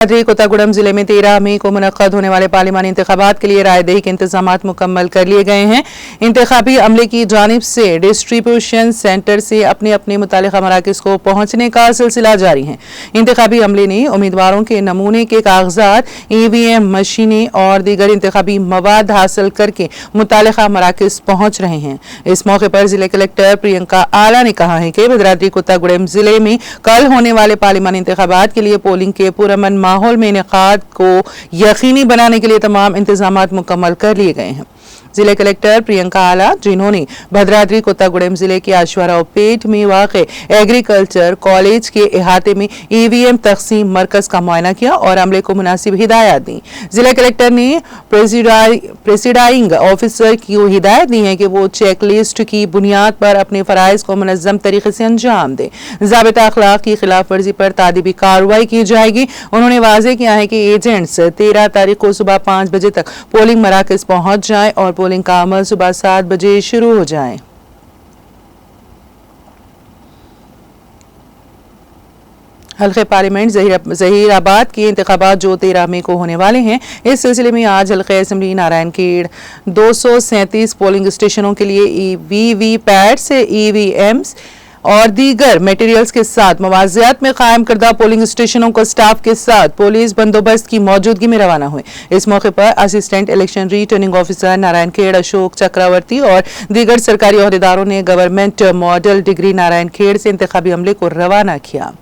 कोत्तागुड़म जिले में 13 मई को मुनक्कद होने वाले पार्लिमानी इंतखाबात के लिए रायदही के इंतजामात मुकम्मल कर लिए गए हैं। इंतखाबी अमले की जानिब से डिस्ट्रीब्यूशन सेंटर से अपने अपने मुतालिका मराकज़ को पहुंचने का सिलसिला जारी है। इंतखाबी अमले ने उम्मीदवारों के नमूने के कागजात, EVM मशीनें और दीगर इंतखाबी मवाद हासिल करके मुतालिका मराकज़ पहुंच रहे हैं। इस मौके पर जिले कलेक्टर प्रियंका आला ने कहा है कि भद्राद्री कोत्तागुड़म जिले में कल होने वाले पार्लिमानी इंतखाबात के लिए पोलिंग के पुरअमन माहौल में इनेकाद को यकीनी बनाने के लिए तमाम इंतजामात मुकम्मल कर लिए गए हैं। जिले कलेक्टर प्रियंका आला, जिन्होंने भद्राद्री कोत्तागुड़म जिले के आशवाराव पेट में वाक़े एग्रीकल्चर कॉलेज के इहाते में EVM तकसीम मरकज का मुआयना किया और अमले को मुनासिब हिदायत दी। जिला कलेक्टर ने प्रेसिडाइंग ऑफिसर की हिदायत दी है कि वो चेक लिस्ट की बुनियाद पर अपने फराइज को मुनज़्ज़म तरीके से अंजाम दे। ज़ाबिता अखलाक की खिलाफ वर्जी पर तादीबी कार्रवाई की जाएगी। उन्होंने वाज़ेह किया है कि एजेंट्स 13 तारीख को सुबह 5 बजे तक पोलिंग मराकज़ पहुंच जाएं और पोलिंग का अमल सुबह 7 बजे शुरू हो जाए। हल्के पार्लियामेंट ज़हीराबाद के इंतखाबात जो 13 मई को होने वाले हैं, इस सिलसिले में आज हल्के असेंबली नारायणखेड़ 237 पोलिंग स्टेशनों के लिए VVPAT से EVMs और दीगर मटेरियल्स के साथ मवाज़ियात में कायम करदा पोलिंग स्टेशनों को स्टाफ के साथ पुलिस बंदोबस्त की मौजूदगी में रवाना हुए। इस मौके पर assistant election returning officer Narayankhed Ashok Chakravarti और दीगर सरकारी ओहदेदारों ने गवर्नमेंट मॉडल डिग्री नारायणखेड़ से इंतखाबी अमले को रवाना किया।